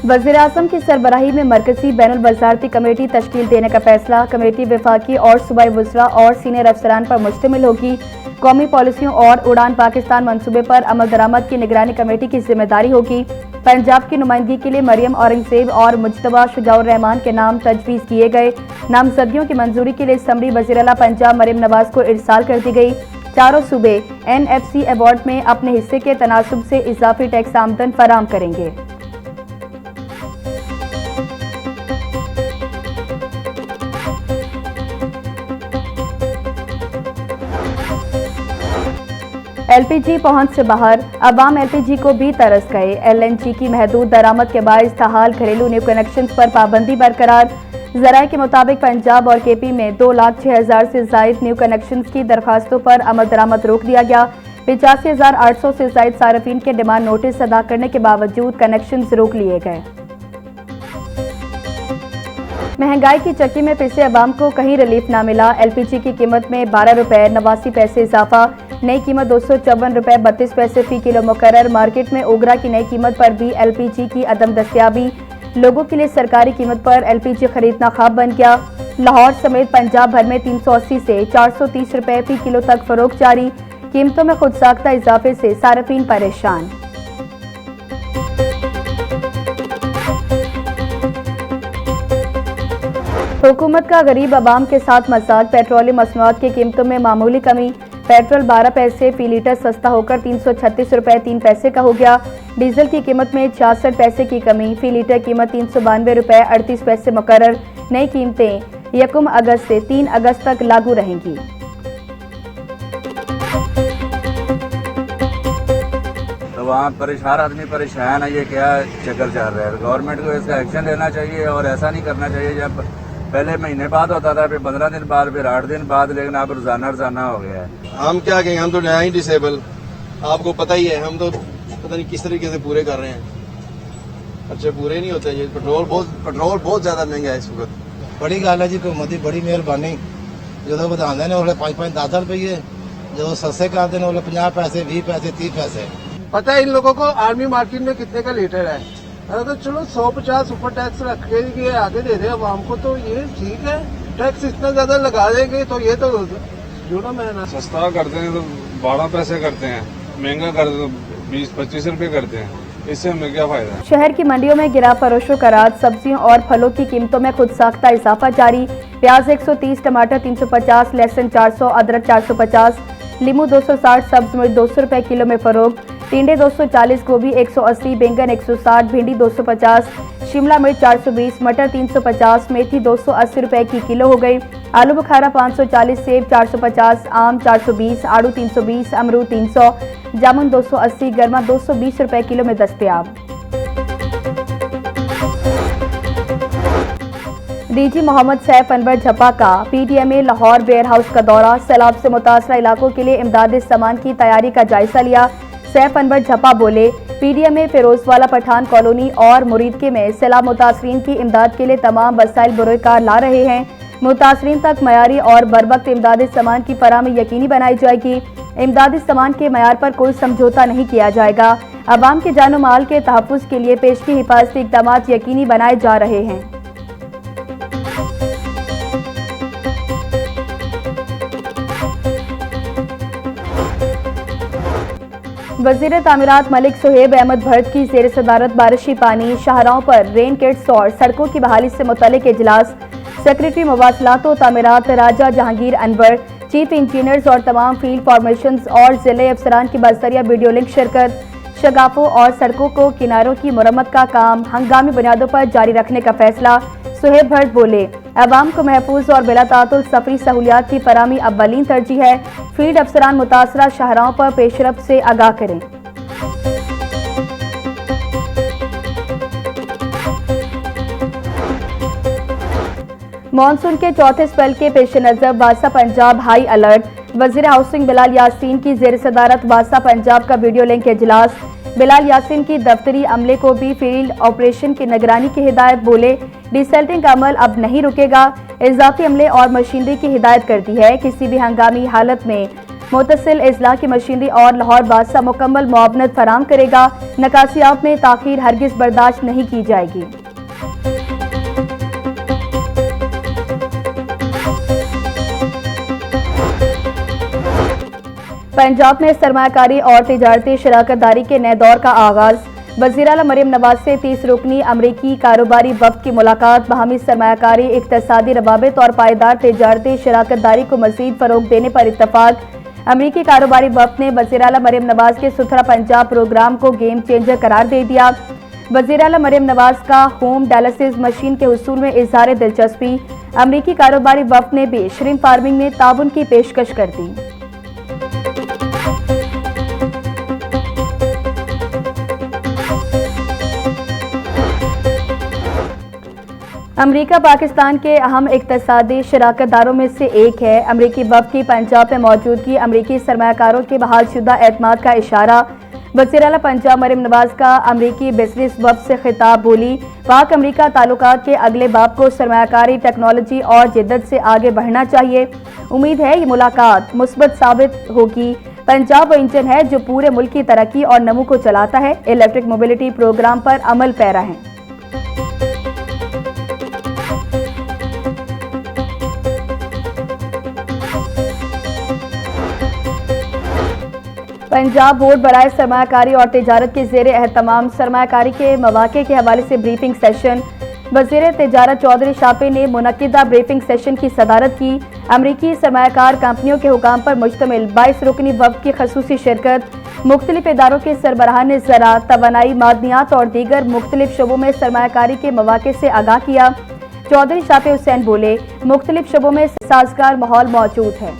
वज़ीर-ए-आज़म की सरबराही में मरकजी बैनुल वज़ारती कमेटी तश्कील देने का फैसला। कमेटी वफाकी और सूबाई वज़रा और सीनियर अफसरान पर मुश्तमिल होगी। कौमी पॉलिसियों और उड़ान पाकिस्तान मंसूबे पर अमल दरामद की निगरानी कमेटी की जिम्मेदारी होगी। पंजाब की नुमाइंदगी के लिए मरियम औरंगज़ेब और मुज्तबा शुजाउर रहमान के नाम तजवीज़ किए गए। नामजदगियों की मंजूरी के लिए समरी वज़ीर-ए-आला पंजाब मरियम नवाज को इरसाल कर दी गई। चारों सूबे NFC अवार्ड में अपने हिस्से के तनासुब से इजाफी टैक्स आमदन फराम करेंगे। LPG पहुंच से बाहर, अवाम LPG को भी तरस गए। LNG की महदूद दरामद के बायस ताहाल घरेलू न्यू कनेक्शन पर पाबंदी बरकरार। ज़राए के मुताबिक पंजाब और KP में 2,06,000 से जायद न्यू कनेक्शन की दरखास्तों पर अमल दरामद रोक दिया गया। 85,800 से जायद सार्फिन के डिमांड नोटिस अदा करने के बावजूद कनेक्शन रोक लिए गए। महंगाई की चक्की में पिसे अवाम को कहीं रिलीफ न मिला। LPG की कीमत में 12 रुपए 89 पैसे इजाफा, नई कीमत 254 रुपए 32 पैसे फी किलो मुकर्रर। मार्केट में ओगरा की नई कीमत पर भी LPG की अदम दस्तयाबी, लोगों के लिए सरकारी कीमत पर LPG खरीदना ख्वाब बन गया। लाहौर समेत पंजाब भर में 380 से 430 रुपए फी किलो तक फरोख्त जारी। कीमतों में खुद साख्ता इजाफे से सार्फिन परेशान। हुकूमत का गरीब अवाम के साथ मजाक, पेट्रोलियम मसनूआत की कीमतों में मामूली कमी। पेट्रोल 12 पैसे फी लीटर सस्ता होकर 336 रुपए 3 पैसे का हो गया। डीजल की कीमत में 66 पैसे की कमी, फी लीटर कीमत 392 रुपए 38 पैसे मुकर्रर। नई कीमतें 1 अगस्त से 3 अगस्त तक लागू रहेंगी। तो वहाँ परेशान आदमी परेशान है, ये क्या चक्कर चल रहा है। गवर्नमेंट को इसका एक्शन लेना चाहिए और ऐसा नहीं करना चाहिए जब पहले महीने बाद होता था, फिर 15 दिन बाद, फिर 8 दिन बाद, लेकिन अब रोजाना हो गया है। हम क्या कहेंगे, हम तो नया ही डिसेबल, आपको पता ही है। हम तो पता नहीं किस तरीके से पूरे कर रहे हैं। अच्छे पूरे नहीं होते। ये पेट्रोल बहुत ज्यादा महंगा है इस वक्त। बड़ी गल है जी, हुकूमत की बड़ी मेहरबानी। जो बढ़ाते हैं उसले 5-5 10 रुपये, जो सस्ते करते हैं उसले 50 पैसे 20 पैसे 30 पैसे। पता है इन लोगों को आर्मी मार्केट में कितने का लीटर है। अरे तो चलो 150 ऊपर टैक्स रख के आगे दे दे अवाम को, तो ये ठीक है। टैक्स इतना ज्यादा लगा देंगे तो ये तो जुड़ा महंगा। सस्ता करते हैं तो 12 पैसे करते हैं, महंगा कर दो 20-25 रुपए करते हैं, इससे हमें क्या फायदा। शहर की मंडियों में गिरा फरोशों का राज। सब्जियों और फलों की कीमतों में खुद साख्ता इजाफा जारी। प्याज 130, टमाटर 350, लहसुन 400, अदरक 450, लीमू 260, सब्ज मिर्च 200 रुपए किलो में फरोख्त। टिंडे 240, गोभी 180, बैंगन 160, भिंडी 250, शिमला मिर्च 420, मटर 350, मेथी 280 रुपए की किलो हो गई। आलू बुखारा 540, सेब 450, आम 420, आड़ू 320, अमरूद 300, जामुन 280, गरमा 220 रुपए किलो में दस्तयाब। DG मोहम्मद सैफ अनवर झप्पा का PTMA लाहौर वेयर हाउस का दौरा। सैलाब से मुतासरा इलाकों के लिए इमदादी सामान की तैयारी का जायजा लिया। सैफ अनवर झप्पा बोले, PTMA फिरोजवाला पठान कॉलोनी और मुरीदके में सैलाब मुतासरीन की इमदाद के लिए तमाम वसाइल बुरोकार ला रहे हैं। मुतासरीन तक मयारी और बरवक्त इमदादी सामान की फराहमी यकीनी बनाई जाएगी। इमदादी सामान के मयार पर कोई समझौता नहीं किया जाएगा। अवाम के जानो माल के तहफ़्फ़ुज़ के लिए पेशगी हिफाजती इक़दाम यकीनी बनाए जा रहे हैं। वज़ीर तामीरात मलिक सुहेब अहमद भट्ट की ज़ेर सदारत बारिशी पानी, शाहराहों पर रेन किट्स और सड़कों की बहाली से मुतल्लिक इजलास। सेक्रेटरी मवासलात व तामीरात राजा जहांगीर अनवर, चीफ इंजीनियर्स और तमाम फील्ड फॉर्मेशंस और ज़िले अफसरान की बजरिया वीडियो लिंक शिरकत। शगाफों और सड़कों को किनारों की मुरम्मत का काम हंगामी बुनियादों पर जारी रखने का फैसला। सुहेब भट्ट बोले, अवाम को महफूज और बिलातातुल सफरी सहूलियात की फराहमी अव्वलीन तरजीह है। फील्ड अफसरान मुतासरा शाहराहों पर पेशरफ्त से आगाह करें। मानसून के चौथे स्पेल के पेश नज़र वासा पंजाब हाई अलर्ट। वज़ीर हाउसिंग बिलाल यासीन की ज़ेर सदारत वासा पंजाब का वीडियो लिंक इजलास। बिलाल यासीन की दफ्तरी अमले को भी फील्ड ऑपरेशन की निगरानी की हिदायत। बोले, डिसल्टिंग का अमल अब नहीं रुकेगा। इजाफी अमले और मशीनरी की हिदायत कर दी है। किसी भी हंगामी हालत में मुतसिल इजला की मशीनरी और लाहौर बादशाह मुकम्मल मुआवनत फराम करेगा। नकासियात में ताखीर हरगिज बर्दाश्त नहीं की जाएगी। पंजाब में सरमायाकारी और तिजारती शराकतदारी के नए दौर का आगाज। वज़ीर आला मरियम नवाज से 30 रुकनी अमरीकी कारोबारी वफ़द की मुलाकात। बाहमी सरमायाकारी, इक़्तिसादी रवाबित और पायदार तिजारती शराकतदारी को मज़ीद फ़रोग़ देने पर इत्तफ़ाक़। अमरीकी कारोबारी वफ़द ने वज़ीर आला मरियम नवाज के सुथरा पंजाब प्रोग्राम को गेम चेंजर करार दे दिया। वज़ीर आला मरियम नवाज का होम डायलिसिस मशीन के हुसूल में इज़हार दिलचस्पी। अमरीकी कारोबारी वफ़द ने भी श्रिम्प फार्मिंग में ताउन की पेशकश कर दी। अमरीका पाकिस्तान के अहम इक़्तिसादी शराकतदारों में से एक है। अमरीकी वफ़द की पंजाब में मौजूदगी अमरीकी सरमायाकारों के बहालशुदा एतमाद का इशारा। वज़ीर आला पंजाब मरियम नवाज का अमरीकी बिजनेस वफ़द से खिताब। बोली, पाक अमरीका ताल्लुकात के अगले बाब को सरमायाकारी, टेक्नोलॉजी और जिद्दत से आगे बढ़ना चाहिए। उम्मीद है ये मुलाकात मुस्बत साबित होगी। पंजाब वो इंजन है जो पूरे मुल्क की तरक्की और नमू को चलाता है। इलेक्ट्रिक मोबिलिटी प्रोग्राम पर अमल पैरा है। पंजाब बोर्ड बराए सरमायाकारी और तिजारत के ज़ेरे एहतमाम सरमायाकारी के मौक़े के हवाले से ब्रीफिंग सेशन। वज़ीर तिजारत चौधरी शाफी ने मुनक्किदा ब्रीफिंग सेशन की सदारत की। अमरीकी सरमायाकार कंपनियों के हुकाम पर मुश्तमिल 22 रुकनी वफ़द की खसूसी शिरकत। मुख्तलिफ इदारों के सरबराह ने ज़राअत, तवानाई, मादनियात और दीगर मुख्तलिफ शोबों में सरमायाकारी के मौक़े से आगाह किया। चौधरी शाफी हुसैन बोले, मुख्तलिफ शोबों में साजगार माहौल मौजूद है।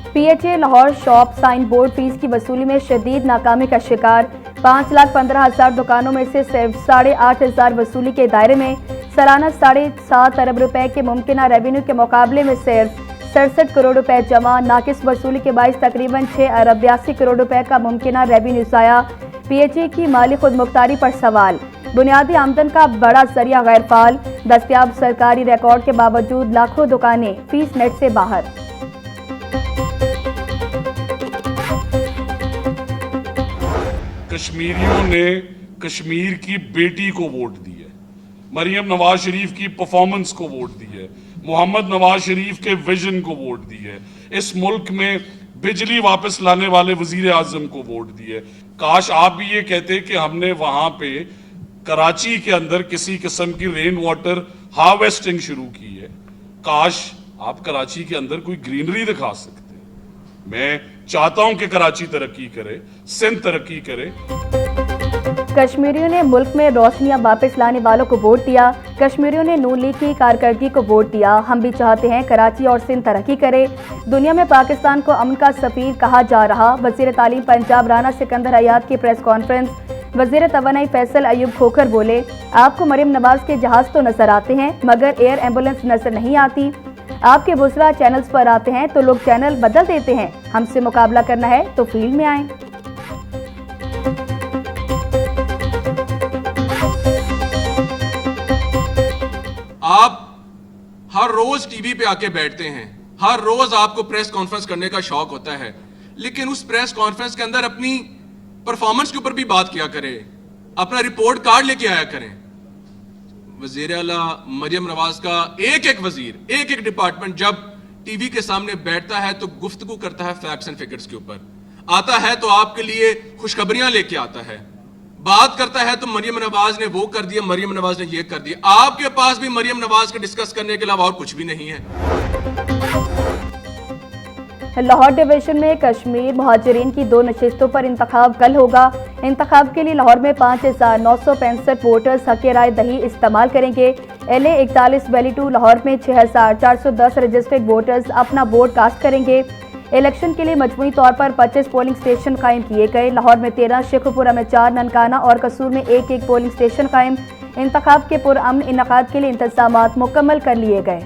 PHA Lahore shop sign board fees की वसूली में शदीद नाकामी का शिकार। 5,15,000 दुकानों में से सिर्फ 8,500 वसूली के दायरे में। सालाना 7.5 अरब रुपए के मुमकिन रेवेन्यू के मुकाबले में सिर्फ 67 करोड़ रुपए जमा। नाकिस वसूली के बाइस तकरीबन 6 अरब 82 करोड़ रुपए का मुमकिन रेवेन्यू ज़ाया। PHA की माली खुद मुख्तारी पर सवाल। बुनियादी आमदन का बड़ा जरिया गैर फाल। दस्तयाब सरकारी रिकॉर्ड के बावजूद लाखों दुकानें फीस नेट से बाहर। कश्मीरियों ने कश्मीर की बेटी को वोट दी है, मरियम नवाज शरीफ की परफॉर्मेंस को वोट दी है, मोहम्मद नवाज शरीफ के विजन को वोट दी है, इस मुल्क में बिजली वापस लाने वाले वजीर आजम को वोट दी है। काश आप भी ये कहते कि हमने वहां पे कराची के अंदर किसी किस्म की रेन वाटर हार्वेस्टिंग शुरू की है। काश आप कराची के अंदर कोई ग्रीनरी दिखा सकते। मैं चाहता हूं कि कराची तरक्की करे, सिंध तरक्की करे। कश्मीरियों ने मुल्क में रोशनियां वापस लाने वालों को वोट दिया। कश्मीरियों ने नून लीग की कारकर्दगी को वोट दिया। हम भी चाहते हैं कराची और सिंध तरक्की करे। दुनिया में पाकिस्तान को अमन का सफीर कहा जा रहा। वजीर तालीम पंजाब राना सिकंदर हयात की प्रेस कॉन्फ्रेंस। वजीर तवानाई फैसल अयूब खोखर बोले, आपको मरियम नवाज के जहाज तो नजर आते हैं मगर एयर एम्बुलेंस नजर नहीं आती। आपके बुसरा चैनल्स पर आते हैं तो लोग चैनल बदल देते हैं। हमसे मुकाबला करना है तो फील्ड में आएं। आप हर रोज टीवी पे आके बैठते हैं, हर रोज आपको प्रेस कॉन्फ्रेंस करने का शौक होता है, लेकिन उस प्रेस कॉन्फ्रेंस के अंदर अपनी परफॉर्मेंस के ऊपर भी बात किया करें, अपना रिपोर्ट कार्ड लेके आया करें। वजीर आला मरियम नवाज का एक एक वजीर, एक एक डिपार्टमेंट जब टीवी के सामने बैठता है तो गुफ्तगू करता है फैक्ट्स एंड फिगर्स के ऊपर, आता है तो आपके लिए खुशखबरियां लेके आता है, बात करता है तो मरियम नवाज ने वो कर दिया, मरियम नवाज ने ये कर दिया। आपके पास भी मरियम नवाज के डिस्कस करने के अलावा और कुछ भी नहीं है। लाहौर डिवीजन में कश्मीर मुहाजिरीन की 2 नशिस्तों पर इंतखाब कल होगा। इंतखाब के लिए लाहौर में 5,965 वोटर्स हक़ राय दही इस्तेमाल करेंगे। LA 41 वैली 2 लाहौर में 6,410 रजिस्टर्ड वोटर्स अपना वोट कास्ट करेंगे। इलेक्शन के लिए मजमूई तौर पर 25 पोलिंग स्टेशन कायम किए गए। लाहौर में 13, शेखुपुरा में 4, ननकाना और कसूर में 1-1 पोलिंग स्टेशन कायम। इंतखाब के पुरअमन इनकाद के लिए इंतजामात मुकम्मल कर लिए गए।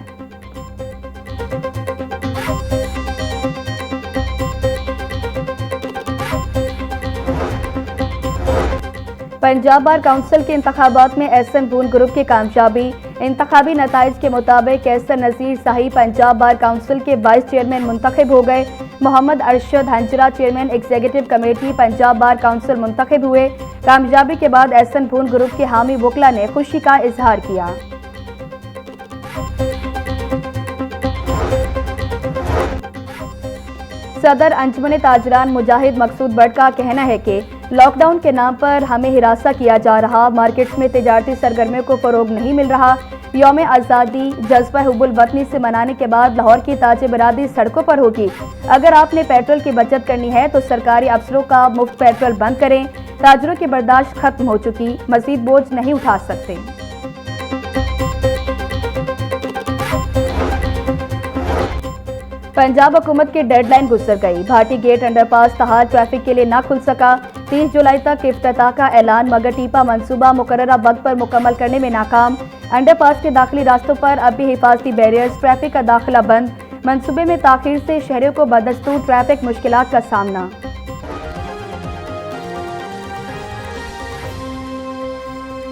पंजाब बार काउंसिल के इंतखाबात में एहसन बून ग्रुप की कामयाबी। इंतखाबी नताइज के मुताबिक एहसन नज़ीर शाही पंजाब बार काउंसिल के वाइस चेयरमैन मुंतखब हो गए। Mohammad Arshad Hanjra chairman executive committee Punjab bar council मुंतखब हुए। कामयाबी के बाद एहसन बून ग्रुप के हामी वकला ने खुशी का इजहार किया। सदर अंजुमन ताजरान मुजाहिद मकसूद भट्ट का कहना है कि लॉकडाउन के नाम पर हमें हिरासा किया जा रहा, मार्केट्स में तिजारती सरगर्मियों को फरोग नहीं मिल रहा। यौम आज़ादी जज्बा हुब्बुल वतनी से मनाने के बाद लाहौर की ताजे बरादरी सड़कों पर होगी। अगर आपने पेट्रोल की बचत करनी है तो सरकारी अफसरों का मुफ्त पेट्रोल बंद करें। ताजरों की बर्दाश्त खत्म हो चुकी, मजीद बोझ नहीं उठा सकते। पंजाब हुकूमत की डेडलाइन गुजर गई। भाटी गेट अंडरपास तहार ट्रैफिक के लिए ना खुल सका। 30 जुलाई तक इफ्तिताह का ऐलान, मगर टीपा मंसूबा मुकर्ररा वक्त पर मुकम्मल करने में नाकाम। अंडरपास के दाखिली रास्तों पर अब भी हिफाजती बैरियर्स, ट्रैफिक का दाखिला बंद। मंसूबे में ताखीर से शहरियों को बदस्तूर ट्रैफिक मुश्किलात का सामना।